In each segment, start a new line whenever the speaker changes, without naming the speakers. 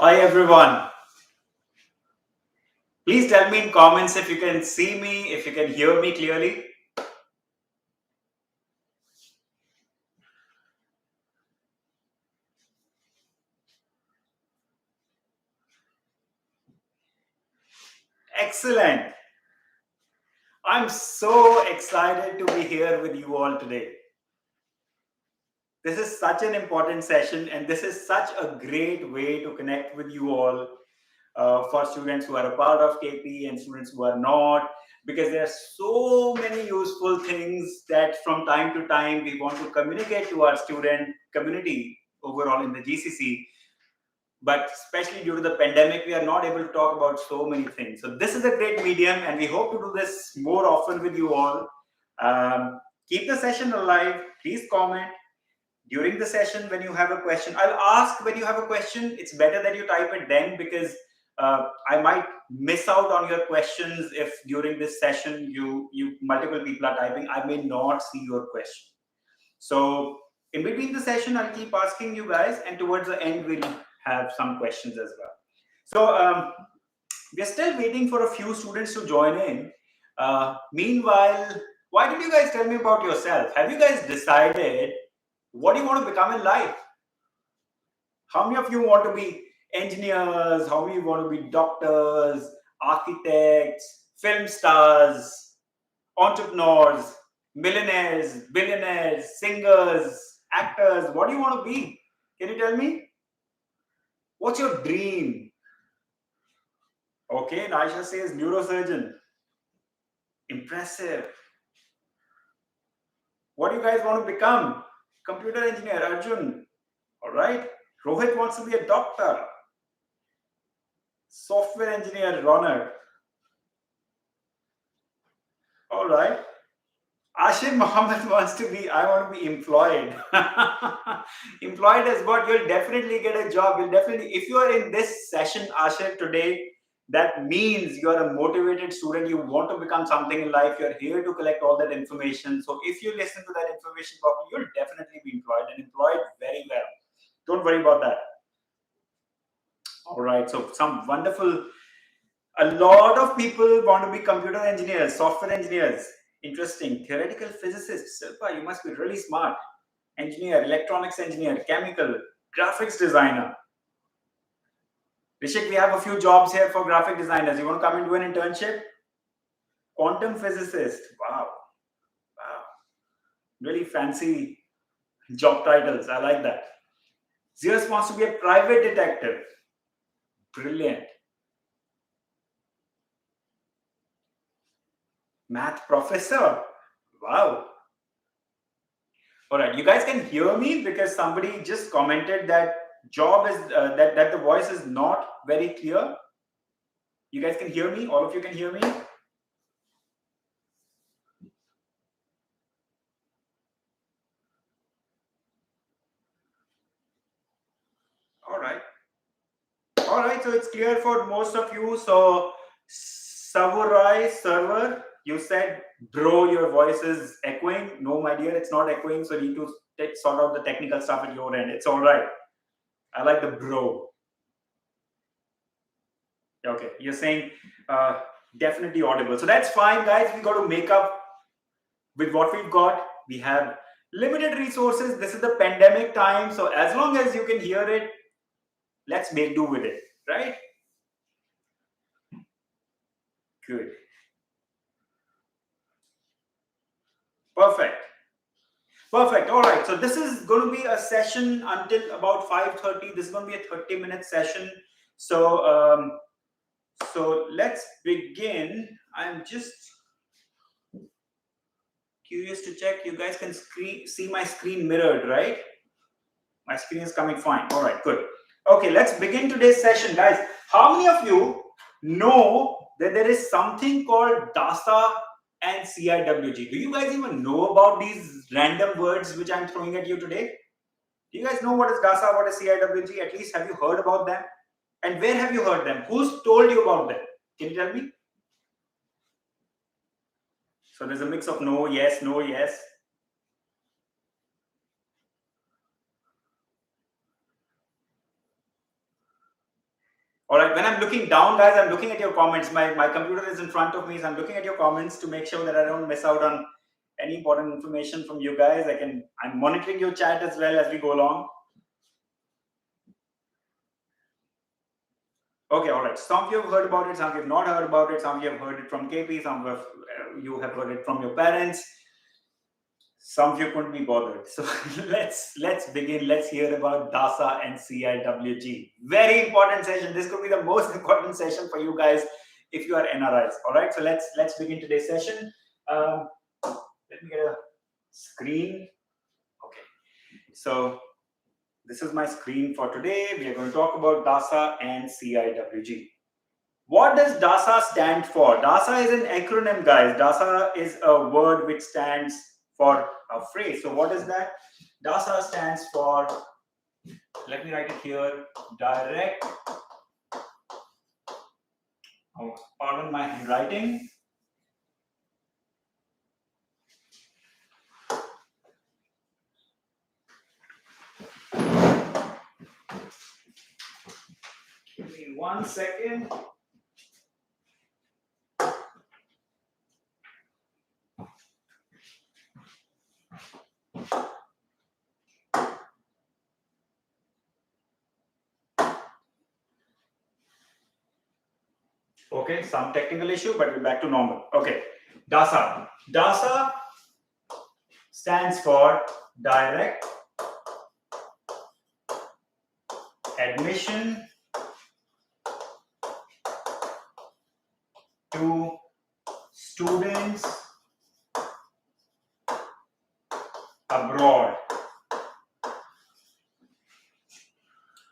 Hi everyone. Please tell me in comments if you can see me, if you can hear me clearly. Excellent. I'm so excited to be here with you all today. This is such an important session and this is such a great way to connect with you all for students who are a part of KP and students who are not, because there are so many useful things that from time to time we want to communicate to our student community overall in the GCC. But especially due to the pandemic, we are not able to talk about so many things. So this is a great medium and we hope to do this more often with you all. Keep the session alive. Please comment during the session when you have a question. I'll ask when you have a question. It's better that you type it then, because I might miss out on your questions if during this session you multiple people are typing. I may not see your question. So in between the session, I'll keep asking you guys, and towards the end, we'll have some questions as well. So we're still waiting for a few students to join in. Meanwhile, why don't you guys tell me about yourself? Have you guys decided what do you want to become in life? How many of you want to be engineers? How many want to be doctors, architects, film stars, entrepreneurs, millionaires, billionaires, singers, actors? What do you want to be? Can you tell me? What's your dream? Okay, Naisha says neurosurgeon. Impressive. What do you guys want to become? Computer engineer, Arjun. All right. Rohit wants to be a doctor. Software engineer, Ronak. All right. Ashim Mohammed wants to be, I want to be employed. Employed as what? You'll definitely get a job. You'll definitely, if you are in this session, Ashim, today, that means you are a motivated student. You want to become something in life. You're here to collect all that information. So if you listen to that information properly, you'll definitely be employed and employed very well. Don't worry about that. All right. So some wonderful, a lot of people want to be computer engineers, software engineers. Interesting. Theoretical physicist. Silpa, you must be really smart. Engineer, electronics engineer, chemical, graphics designer. Rishik, we have a few jobs here for graphic designers. You want to come and do an internship? Quantum physicist. Wow. Wow. Really fancy job titles. I like that. Zeus wants to be a private detective. Brilliant. Math professor. Wow. All right, you guys can hear me because somebody just commented that job is that the voice is not very clear. You guys can hear me. All of you can hear me. All right. All right. So it's clear for most of you. So Savurai server, you said, bro, your voice is echoing. No, my dear, it's not echoing. So you need to sort out the technical stuff at your end. It's all right. I like the bro. Okay, you're saying definitely audible. So that's fine, guys. We got to make up with what we've got. We have limited resources. This is the pandemic time. So as long as you can hear it, let's make do with it, right? Good. Perfect. Perfect. All right. So this is going to be a session until about 5:30. This is going to be a 30-minute session. So let's begin. I'm just curious to check. You guys can see my screen mirrored, right? My screen is coming fine. All right, good. Okay, let's begin today's session, guys. How many of you know that there is something called DASA and CIWG? Do you guys even know about these random words which I'm throwing at you today? Do you guys know what is DASA, what is CIWG? At least have you heard about them? And where have you heard them? Who's told you about them? Can you tell me? So there's a mix of no, yes, no, yes. All right, when I'm looking down, guys, I'm looking at your comments. My computer is in front of me, so I'm looking at your comments to make sure that I don't miss out on any important information from you guys. I'm monitoring your chat as well as we go along. Okay, all right. Some of you have heard about it, some of you have not heard about it, some of you have heard it from KP, some of you have heard it from your parents. Some of you couldn't be bothered. So let's begin. Let's hear about DASA and CIWG. Very important session. This could be the most important session for you guys if you are NRIs. All right. So let's begin today's session. Let me get a screen. Okay. So this is my screen for today. We are going to talk about DASA and CIWG. What does DASA stand for? DASA is an acronym, guys. DASA is a word which stands for a phrase. So what is that? DASA stands for, let me write it here, direct, pardon my handwriting. Give me 1 second. Okay, some technical issue, but we're back to normal. Okay, DASA. DASA stands for direct admission to students abroad.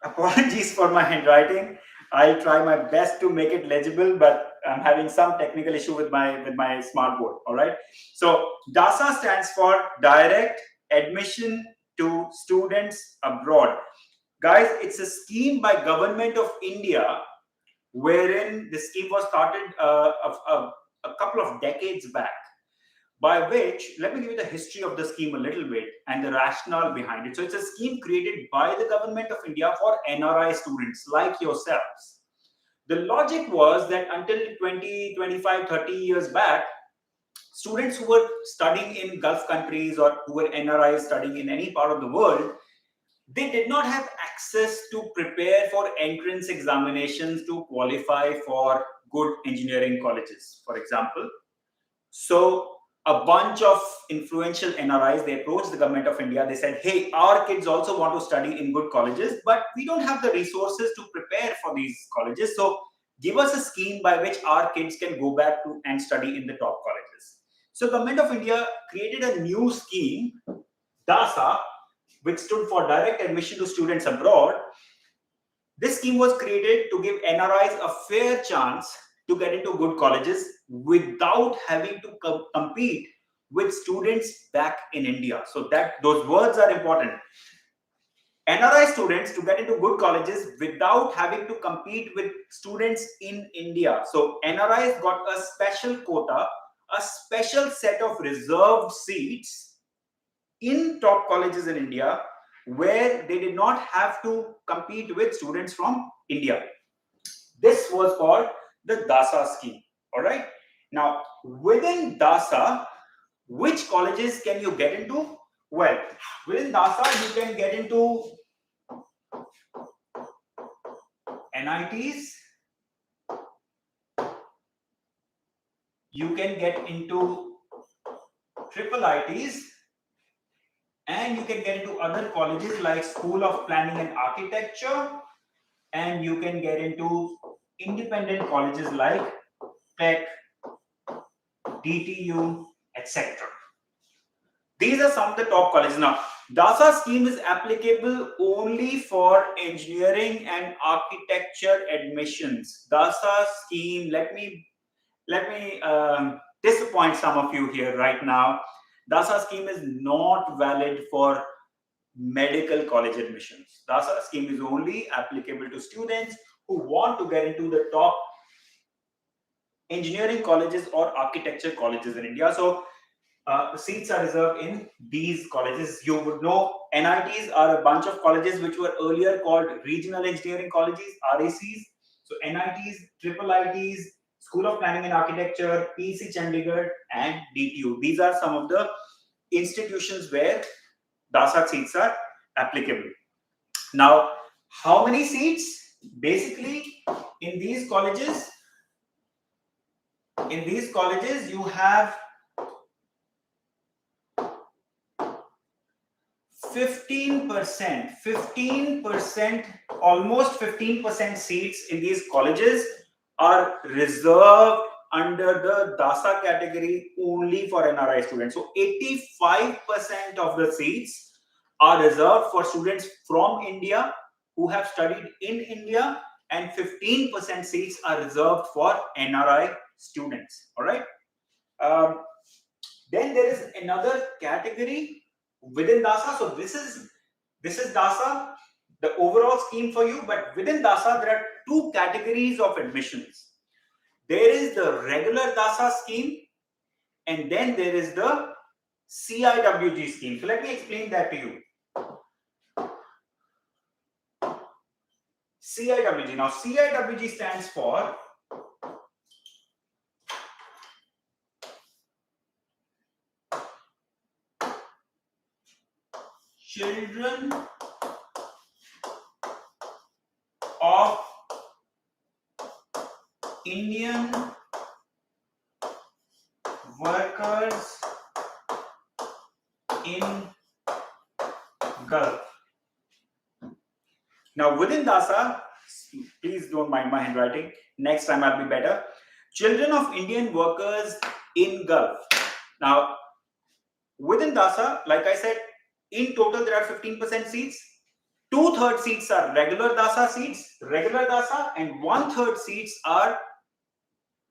Apologies for my handwriting. I'll try my best to make it legible, but I'm having some technical issue with my smartboard. All right. So DASA stands for Direct Admission to Students Abroad. Guys, it's a scheme by Government of India, wherein the scheme was started a couple of decades back. By which, let me give you the history of the scheme a little bit and the rationale behind it. So it's a scheme created by the Government of India for NRI students like yourselves. The logic was that until 20, 25, 30 years back, students who were studying in Gulf countries or who were NRIs studying in any part of the world, they did not have access to prepare for entrance examinations to qualify for good engineering colleges, for example. So a bunch of influential NRIs, they approached the Government of India. They said, hey, our kids also want to study in good colleges, but we don't have the resources to prepare for these colleges. So give us a scheme by which our kids can go back to and study in the top colleges. So Government of India created a new scheme, DASA, which stood for Direct Admission to Students Abroad. This scheme was created to give NRIs a fair chance to get into good colleges without having to compete with students back in India. So that those words are important. NRI students to get into good colleges without having to compete with students in India. So NRIs got a special quota, a special set of reserved seats in top colleges in India where they did not have to compete with students from India. This was called the DASA scheme. All right. Now, within DASA, which colleges can you get into? Well, within DASA, you can get into NITs, you can get into triple ITs, and you can get into other colleges like School of Planning and Architecture, and you can get into independent colleges like Tech, DTU, etc. These are some of the top colleges. Now, DASA scheme is applicable only for engineering and architecture admissions. DASA scheme, let me disappoint some of you here right now. DASA scheme is not valid for medical college admissions. DASA scheme is only applicable to students who want to get into the top engineering colleges or architecture colleges in India. So the seats are reserved in these colleges. You would know NITs are a bunch of colleges which were earlier called regional engineering colleges, RACs. So NITs, triple ITs, School of Planning and Architecture, PEC Chandigarh, and DTU. These are some of the institutions where DASA seats are applicable. Now, how many seats? Basically, in these colleges, you have 15%, almost 15% seats in these colleges are reserved under the DASA category only for NRI students. So 85% of the seats are reserved for students from India who have studied in India, and 15% seats are reserved for NRI students. All right. Then there is another category within DASA. So this is DASA, the overall scheme for you. But within DASA, there are two categories of admissions. There is the regular DASA scheme, and then there is the CIWG scheme. So let me explain that to you. CIWG. Now, CIWG stands for Children of Indian workers in Gulf. Now, within DASA, please don't mind my handwriting. Next time I'll be better. Children of Indian workers in Gulf. Now, within DASA, like I said, in total there are 15% seats. 2/3 seats are regular DASA seats, and 1/3 seats are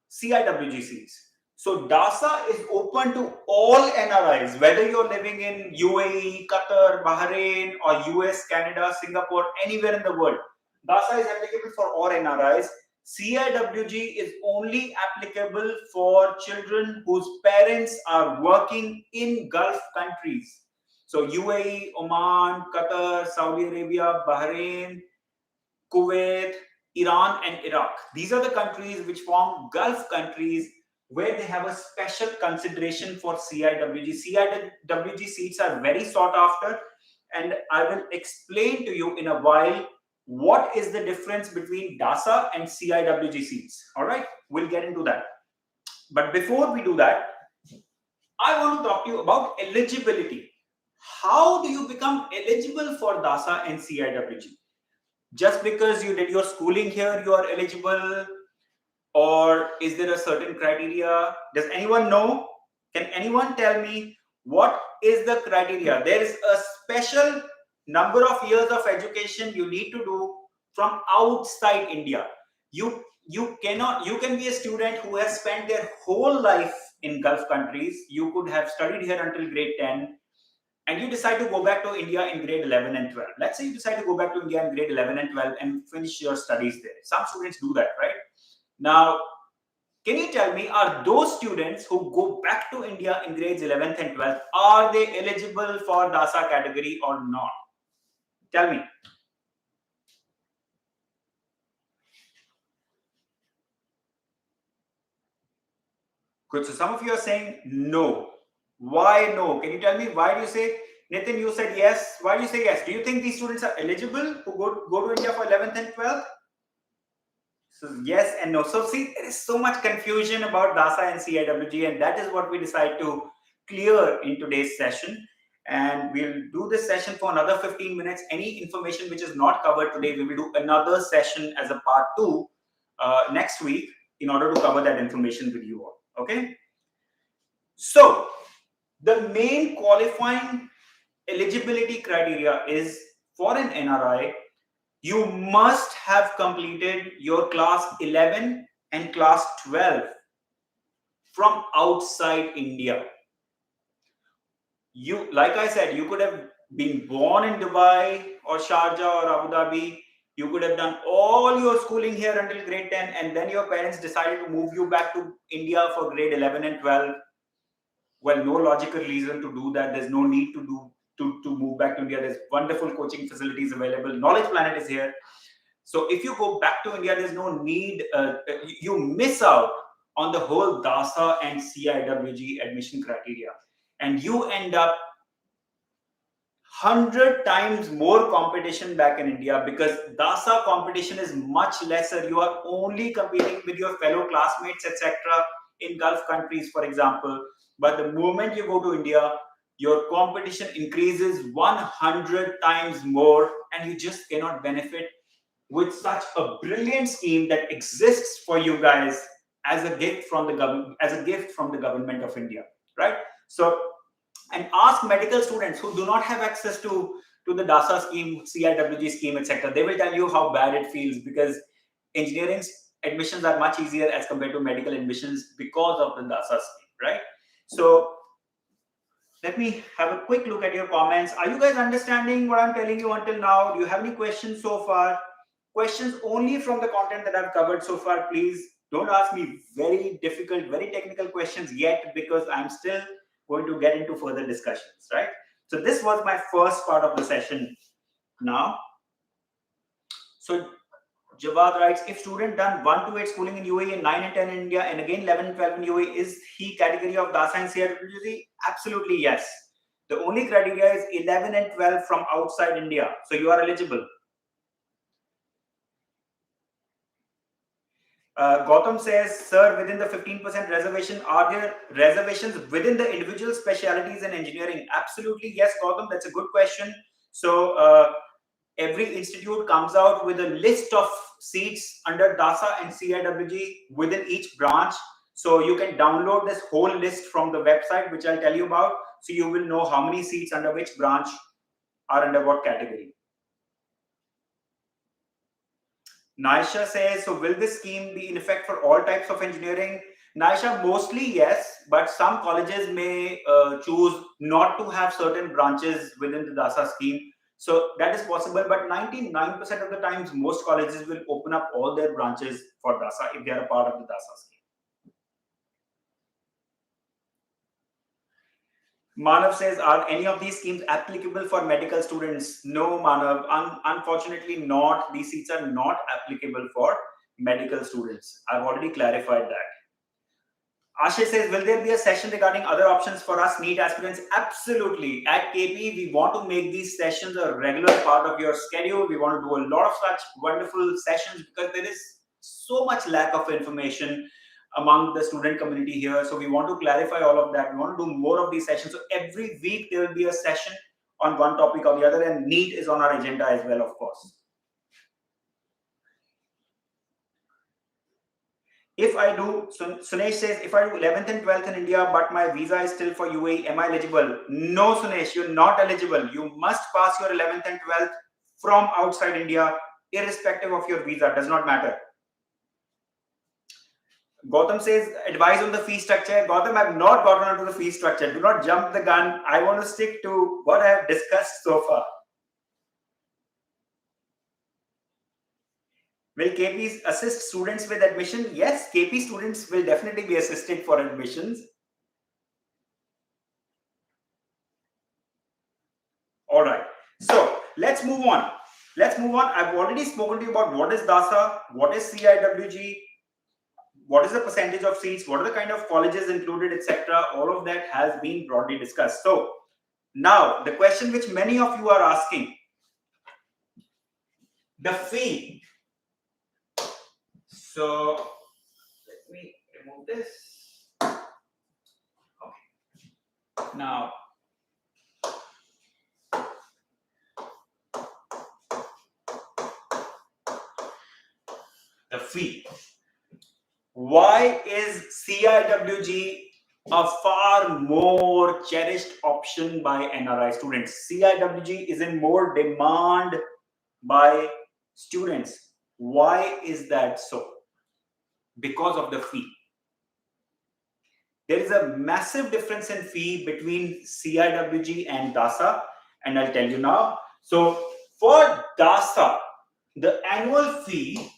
CIWG seats. So DASA is open to all NRIs, whether you're living in UAE, Qatar, Bahrain, or US, Canada, Singapore, anywhere in the world. DASA is applicable for all NRIs. CIWG is only applicable for children whose parents are working in Gulf countries. So UAE, Oman, Qatar, Saudi Arabia, Bahrain, Kuwait, Iran, and Iraq. These are the countries which form Gulf countries where they have a special consideration for CIWG. CIWG seats are very sought after, and I will explain to you in a while what is the difference between DASA and CIWG seats. All right, we'll get into that. But before we do that, I want to talk to you about eligibility. How do you become eligible for DASA and CIWG? Just because you did your schooling here, you are eligible? Or is there a certain criteria? Does anyone know? Can anyone tell me what is the criteria? There is a special number of years of education you need to do from outside India. You can be a student who has spent their whole life in Gulf countries. You could have studied here until grade 10, and you decide to go back to India in grade 11 and 12. Let's say you decide to go back to India in grade 11 and 12 and finish your studies there. Some students do that, right? Now, can you tell me, are those students who go back to India in grades 11th and 12th, are they eligible for DASA category or not? Tell me. Good. So some of you are saying no. Why no? Can you tell me why do you say, Nitin, you said yes. Why do you say yes? Do you think these students are eligible who go to India for 11th and 12th? So yes and no. So see, there is so much confusion about DASA and CIWG, and that is what we decide to clear in today's session. And we'll do this session for another 15 minutes. Any information which is not covered today, we will do another session as a part 2 next week in order to cover that information with you all. Okay. So the main qualifying eligibility criteria is for an NRI, you must have completed your class 11 and class 12 from outside India. You, like I said, you could have been born in Dubai or Sharjah or Abu Dhabi. You could have done all your schooling here until grade 10, and then your parents decided to move you back to India for grade 11 and 12. Well, no logical reason to do that. There's no need to move back to India. There's wonderful coaching facilities available. Knowledge Planet is here. So if you go back to India, there's no need, you miss out on the whole DASA and CIWG admission criteria. And you end up 100 times more competition back in India, because DASA competition is much lesser. You are only competing with your fellow classmates, etc., in Gulf countries, for example. But the moment you go to India, your competition increases 100 times more, and you just cannot benefit with such a brilliant scheme that exists for you guys as a gift from the government, of India, right? So, and ask medical students who do not have access to the DASA scheme, CIWG scheme, etc. They will tell you how bad it feels, because engineering admissions are much easier as compared to medical admissions because of the DASA scheme, right? So let me have a quick look at your comments. Are you guys understanding what I'm telling you until now? Do you have any questions so far? Questions only from the content that I've covered so far, please. Don't ask me very difficult, very technical questions yet, because I'm still going to get into further discussions, right? So this was my first part of the session now. So Jawad writes, if student done 1 to 8 schooling in UAE and 9 and 10 in India and again 11 and 12 in UAE, is he category of DASA and CIWG? Absolutely yes. The only criteria is 11 and 12 from outside India. So you are eligible. Gautam says, sir, within the 15% reservation, are there reservations within the individual specialities in engineering? Absolutely yes, Gautam, that's a good question. So every institute comes out with a list of seats under DASA and CIWG within each branch. So you can download this whole list from the website, which I'll tell you about. So you will know how many seats under which branch are under what category. Naisha says, so will this scheme be in effect for all types of engineering? Naisha, mostly yes, but some colleges may choose not to have certain branches within the DASA scheme. So that is possible, but 99% of the times, most colleges will open up all their branches for DASA if they are a part of the DASA scheme. Manav says, are any of these schemes applicable for medical students? No, Manav, unfortunately not. These seats are not applicable for medical students. I've already clarified that. Ashay says, will there be a session regarding other options for us NEET aspirants? Absolutely. At KP, we want to make these sessions a regular part of your schedule. We want to do a lot of such wonderful sessions, because there is so much lack of information among the student community here. So we want to clarify all of that. We want to do more of these sessions. So every week there will be a session on one topic or the other, and NEET is on our agenda as well, of course. If I do, so Sunesh says, if I do 11th and 12th in India, but my visa is still for UAE, am I eligible? No, Sunesh, you're not eligible. You must pass your 11th and 12th from outside India, irrespective of your visa, does not matter. Gautam says, advice on the fee structure. Gautam, I've not gotten onto the fee structure. Do not jump the gun. I want to stick to what I have discussed so far. Will KPs assist students with admission? Yes, KP students will definitely be assisted for admissions. All right. So let's move on. I've already spoken to you about what is DASA, what is CIWG, what is the percentage of seats, what are the kind of colleges included, etc. All of that has been broadly discussed. So now the question which many of you are asking, the fee. So let me remove this. Okay. Now, the fee. Why is CIWG a far more cherished option by NRI students? CIWG is in more demand by students. Why is that so? Because of the fee. There is a massive difference in fee between CIWG and DASA, and I'll tell you now. So for DASA, the annual fee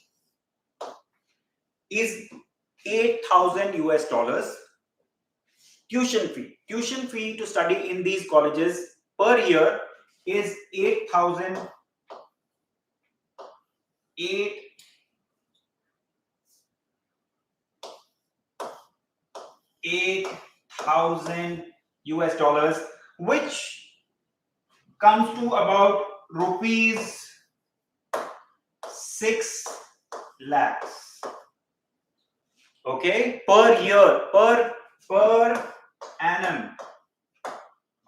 is $8,000 tuition fee to study in these colleges per year is 8,000 8,000 US dollars, which comes to about rupees 6 lakhs. Okay, per year, per annum.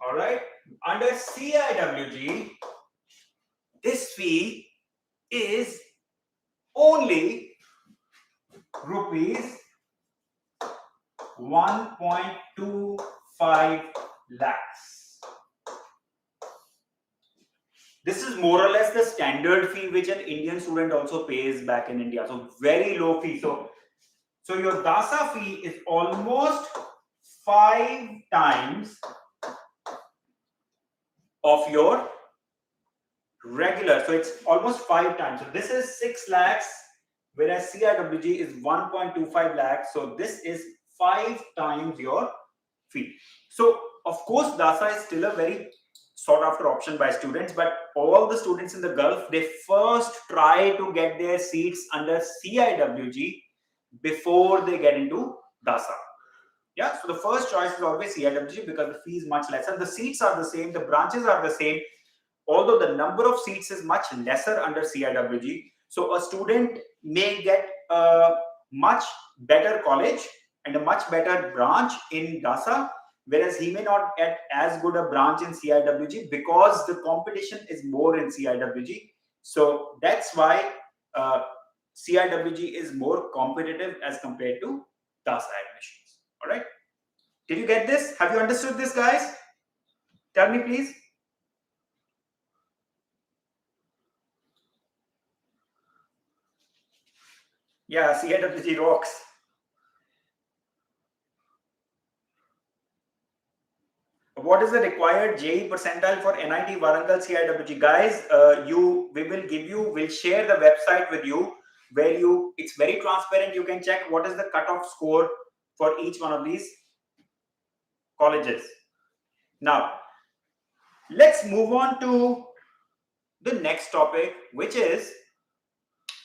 All right. Under CIWG, this fee is only rupees 1.25 lakhs. This is more or less the standard fee which an Indian student also pays back in India. So very low fee. So your DASA fee is almost 5 times of your regular. So it's almost 5 times. So this is 6 lakhs, whereas CIWG is 1.25 lakhs. So this is 5 times your fee. So of course, DASA is still a very sought after option by students, but all the students in the Gulf, they first try to get their seats under CIWG before they get into DASA. Yeah, so the first choice is always CIWG because the fee is much lesser. The seats are the same, the branches are the same, although the number of seats is much lesser under CIWG. So a student may get a much better college and a much better branch in DASA, whereas he may not get as good a branch in CIWG because the competition is more in CIWG. So that's why CIWG is more competitive as compared to DASA admissions. All right. Did you get this? Have you understood this, guys? Tell me, please. Yeah, CIWG rocks. What is the required JE percentile for NIT Warangal CIWG? Guys, we'll share the website with you where it's very transparent. You can check what is the cutoff score for each one of these colleges. Now, let's move on to the next topic, which is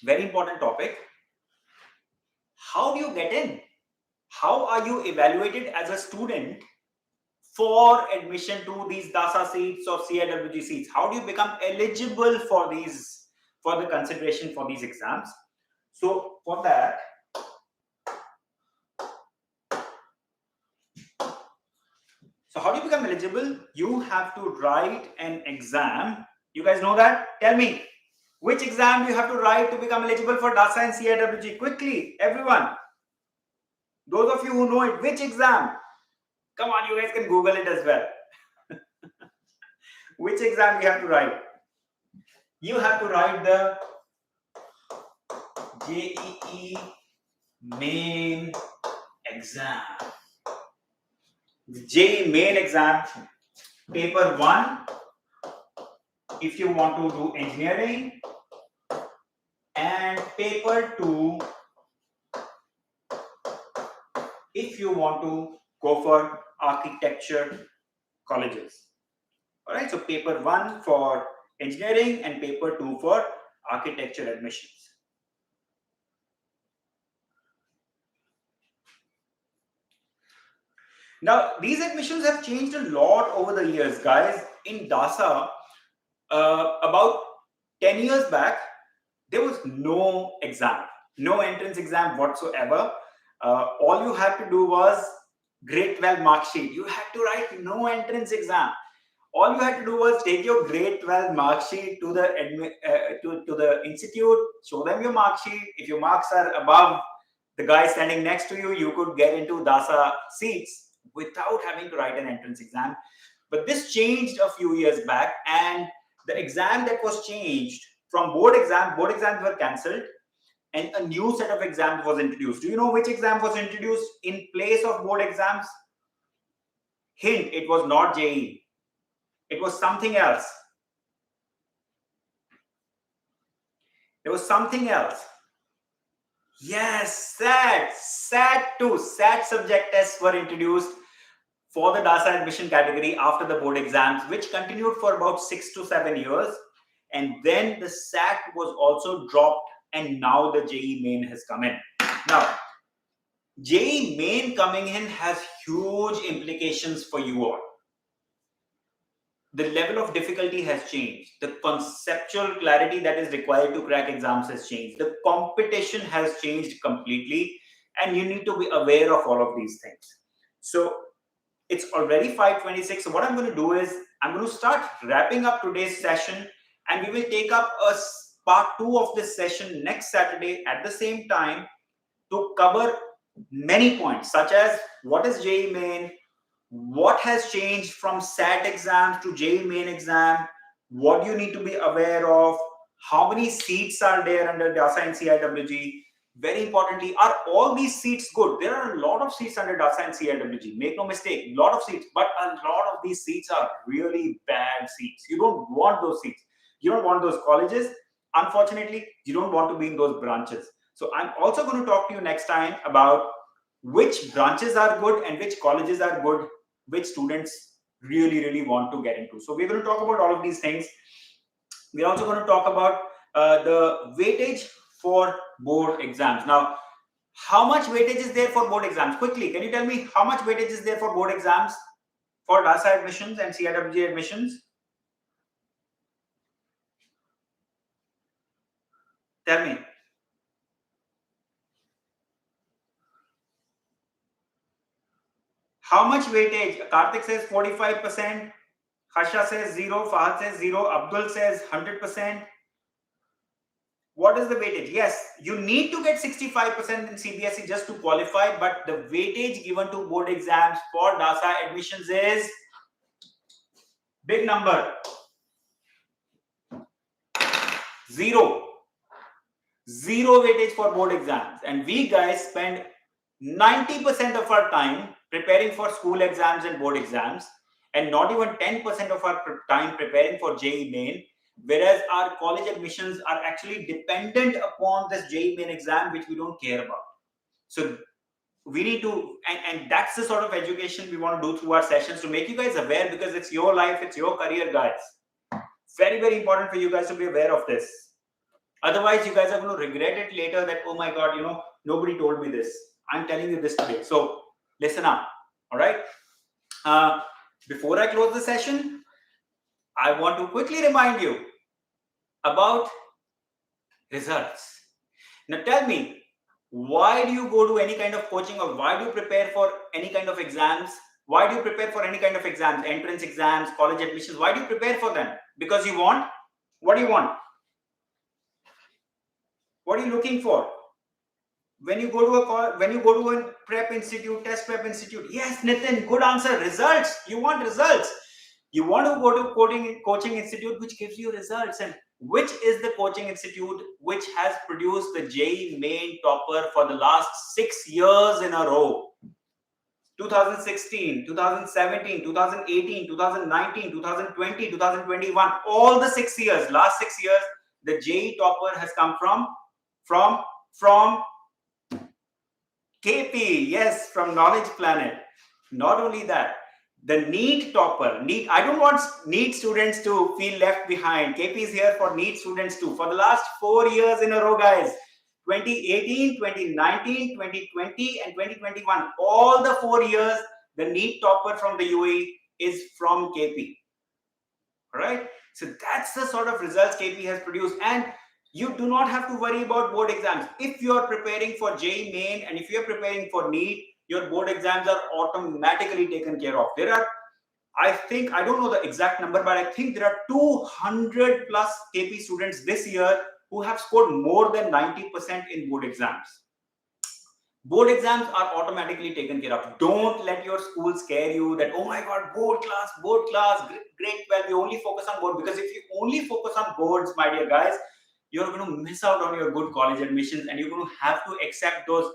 very important topic. How do you get in? How are you evaluated as a student for admission to these DASA seats or CIWG seats? How do you become eligible for the consideration for these exams? So for that, how do you become eligible? You have to write an exam. You guys know that? Tell me, which exam you have to write to become eligible for DASA and CIWG? Quickly, everyone. Those of you who know it, which exam? Come on, you guys can Google it as well. Which exam you have to write? You have to write the JEE main exam. The JEE main exam, paper 1, if you want to do engineering, and paper 2, if you want to go for architecture colleges. All right, so paper 1 for engineering and paper 2 for architecture admissions. Now, these admissions have changed a lot over the years, guys. In DASA, about 10 years back, there was no exam, no entrance exam whatsoever. All you had to do was grade 12 mark sheet. You had to write no entrance exam. All you had to do was take your grade 12 mark sheet to the institute, show them your mark sheet. If your marks are above the guy standing next to you, you could get into DASA seats without having to write an entrance exam. But this changed a few years back, and the exam that was changed from board exams were cancelled, and a new set of exams was introduced. Do you know which exam was introduced in place of board exams? Hint, it was not JEE. It was something else. It was something else. Yes, SAT subject tests were introduced for the DASA admission category after the board exams, which continued for about 6 to 7 years. and then the SAT was also dropped, and now the JEE main has come in. Now, JEE main coming in has huge implications for you all. The level of difficulty has changed. The conceptual clarity that is required to crack exams has changed. The competition has changed completely, and you need to be aware of all of these things. So it's already 5:26. So what I'm going to do is I'm going to start wrapping up today's session, and we will take up a part 2 of this session next Saturday at the same time to cover many points, such as what is JEE main, what has changed from SAT exams to JEE main exam, what you need to be aware of, how many seats are there under DASA and CIWG. Very importantly, are all these seats good? There are a lot of seats under DASA and CIWG. Make no mistake, a lot of seats, but a lot of these seats are really bad seats. You don't want those seats. You don't want those colleges. Unfortunately, you don't want to be in those branches. So I'm also going to talk to you next time about which branches are good and which colleges are good, which students really want to get into. So we're going to talk about all of these things. We're also going to talk about the weightage for board exams. Now, how much weightage is there for board exams? Quickly, can you tell me how much weightage is there for board exams for DASA admissions and CIWG admissions? Tell me. How much weightage? Karthik says 45%. Harsha says 0. Fahad says 0. Abdul says 100%. What is the weightage? Yes, you need to get 65% in CBSE just to qualify, but the weightage given to board exams for DASA admissions is big number. 0. 0 weightage for board exams. And we guys spend 90% of our time preparing for school exams and board exams, and not even 10% of our time preparing for JEE main, whereas our college admissions are actually dependent upon this JEE main exam, which we don't care about. So we need to, and that's the sort of education we want to do through our sessions to make you guys aware, because it's your life, it's your career, guys. Very important for you guys to be aware of this. Otherwise, you guys are going to regret it later that, oh my God, nobody told me this. I'm telling you this today. So listen up. All right. Before I close the session, I want to quickly remind you about results. Now tell me, why do you go to any kind of coaching, or why do you prepare for any kind of exams? Why do you prepare for any kind of exams, entrance exams, college admissions? Why do you prepare for them? Because you want? What do you want? What are you looking for? When you go to a prep institute, test prep institute, yes, Nitin, good answer. Results. You want results. You want to go to coaching institute which gives you results. And which is the coaching institute which has produced the JEE main topper for the last 6 years in a row? 2016, 2017, 2018, 2019, 2020, 2021. All the 6 years, last 6 years, the JEE topper has come from KP, yes, from Knowledge Planet. Not only that, the NEET topper, I don't want NEET students to feel left behind. KP is here for NEET students too. For the last 4 years in a row, guys, 2018, 2019, 2020, and 2021, all the 4 years, the NEET topper from the UAE is from KP. All right? So that's the sort of results KP has produced. And you do not have to worry about board exams. If you are preparing for JEE main and if you are preparing for NEET, your board exams are automatically taken care of. There are, I think, I don't know the exact number, but I think there are 200 plus KP students this year who have scored more than 90% in board exams. Board exams are automatically taken care of. Don't let your school scare you that, oh my God, board class, great, well, we only focus on board. Because if you only focus on boards, my dear guys, you're going to miss out on your good college admissions, and you're going to have to accept those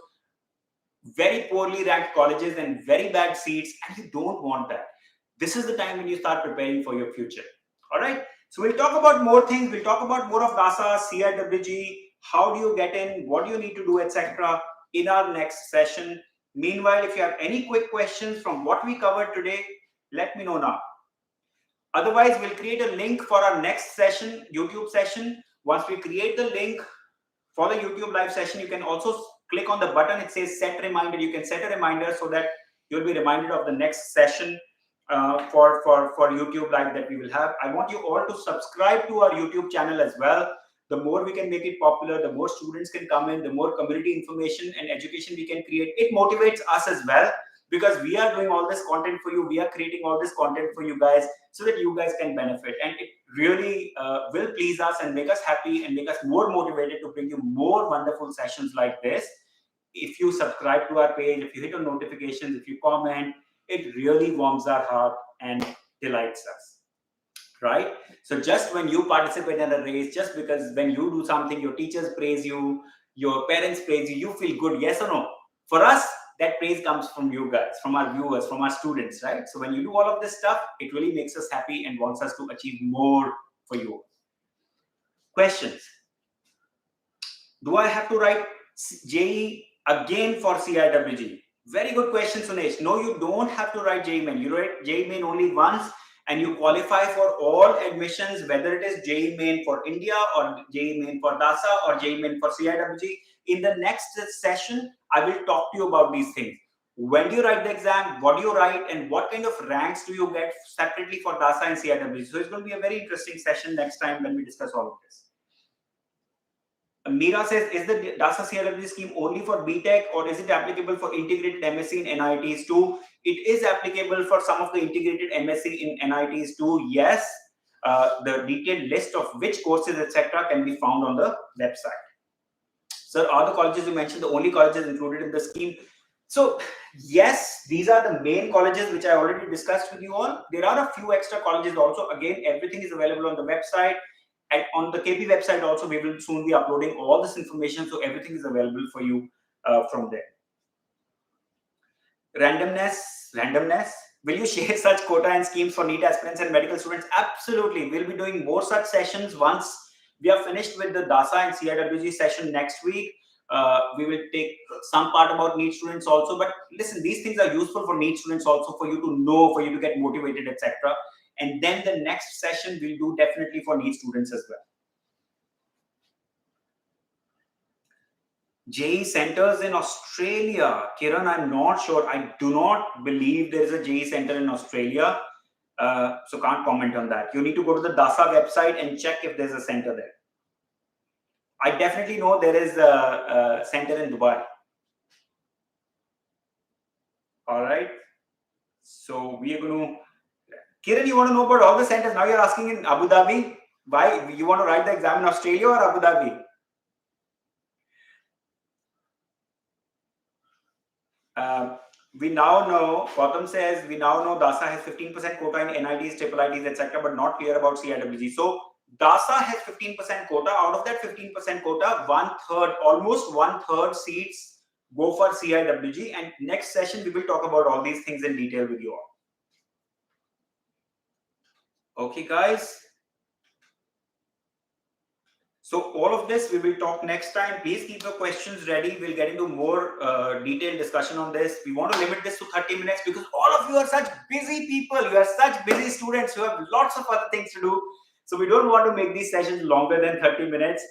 very poorly ranked colleges and very bad seats, and you don't want that. This is the time when you start preparing for your future. All right. So we'll talk about more things. We'll talk about more of DASA, CIWG, how do you get in, what do you need to do, etc. in our next session. Meanwhile, if you have any quick questions from what we covered today, let me know now. Otherwise, we'll create a link for our next session, YouTube session. Once we create the link for the YouTube live session, you can also click on the button. It says set reminder. You can set a reminder so that you'll be reminded of the next session for YouTube live that we will have. I want you all to subscribe to our YouTube channel as well. The more we can make it popular, the more students can come in, the more community information and education we can create. It motivates us as well, because we are doing all this content for you. We are creating all this content for you guys so that you guys can benefit. And it really will please us and make us happy and make us more motivated to bring you more wonderful sessions like this. If you subscribe to our page, if you hit on notifications, if you comment, it really warms our heart and delights us, right? So just when you participate in a race, just because when you do something, your teachers praise you, your parents praise you, you feel good, yes or no? For us, that praise comes from you guys, from our viewers, from our students, right? So when you do all of this stuff, it really makes us happy and wants us to achieve more for you. Questions? Do I have to write JEE again for CIWG? Very good question, Sunesh. No, you don't have to write JEE Main. You write JEE Main only once and you qualify for all admissions, whether it is JEE Main for India or JEE Main for DASA or JEE Main for CIWG. In the next session, I will talk to you about these things. When do you write the exam? What do you write? And what kind of ranks do you get separately for DASA and CIWG? So it's going to be a very interesting session next time when we discuss all of this. Meera says, is the DASA CIWG scheme only for BTech or is it applicable for integrated MSc in NITs too? It is applicable for some of the integrated MSc in NITs too, yes. The detailed list of which courses, etc., can be found on the website. Sir, are the colleges you mentioned the only colleges included in the scheme? So, yes, these are the main colleges which I already discussed with you all. There are a few extra colleges also. Again, everything is available on the website. And on the KP website also, we will soon be uploading all this information, so everything is available for you from there. Randomness. Will you share such quota and schemes for NEET aspirants and medical students? Absolutely. We'll be doing more such sessions once we are finished with the DASA and CIWG session next week. We will take some part about NEET students also. But listen, these things are useful for NEET students also, for you to know, for you to get motivated, etc. And then the next session we'll do definitely for NEET students as well. JEE centers in Australia. Kiran, I'm not sure. I do not believe there is a JEE center in Australia. So can't comment on that. You need to go to the DASA website and check if there's a center there. I definitely know there is a center in Dubai. All right. So we are going to... Kiran, you want to know about all the centers? Now you're asking in Abu Dhabi. Why? You want to write the exam in Australia or Abu Dhabi? We now know, Gautam says, we now know DASA has 15% quota in NITs, triple ITs, etc., but not clear about CIWG. So DASA has 15% quota. Out of that 15% quota, almost one third seats go for CIWG. And next session, we will talk about all these things in detail with you all. Okay, guys. So all of this we will talk next time. Please keep your questions ready. We'll get into more detailed discussion on this. We want to limit this to 30 minutes because all of you are such busy people. You are such busy students who have lots of other things to do. So we don't want to make these sessions longer than 30 minutes.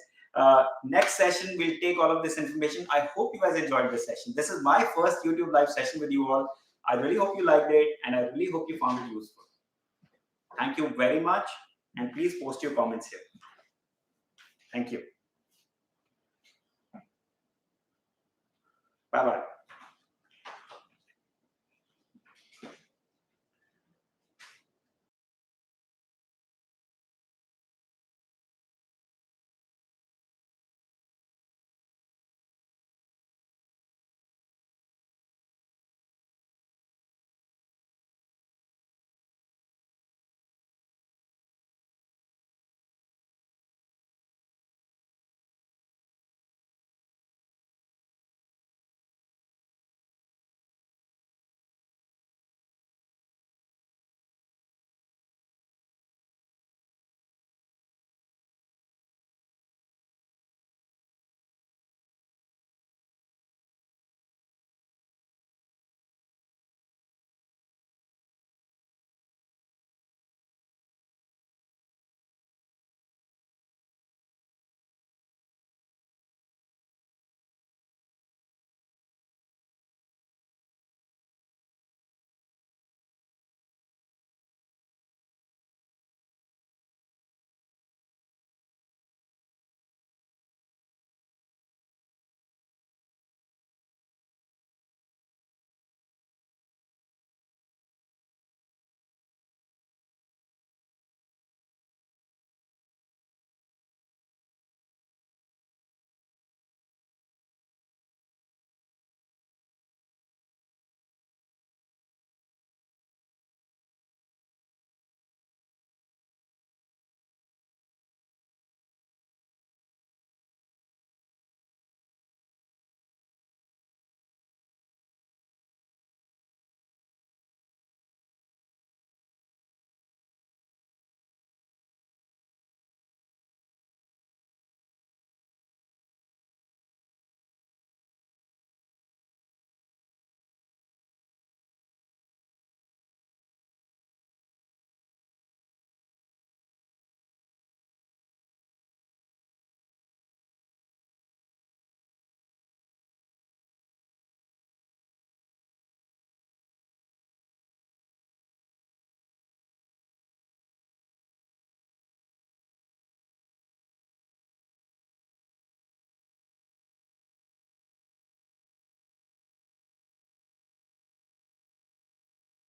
Next session, we'll take all of this information. I hope you guys enjoyed this session. This is my first YouTube live session with you all. I really hope you liked it and I really hope you found it useful. Thank you very much. And please post your comments here. Thank you. Bye-bye.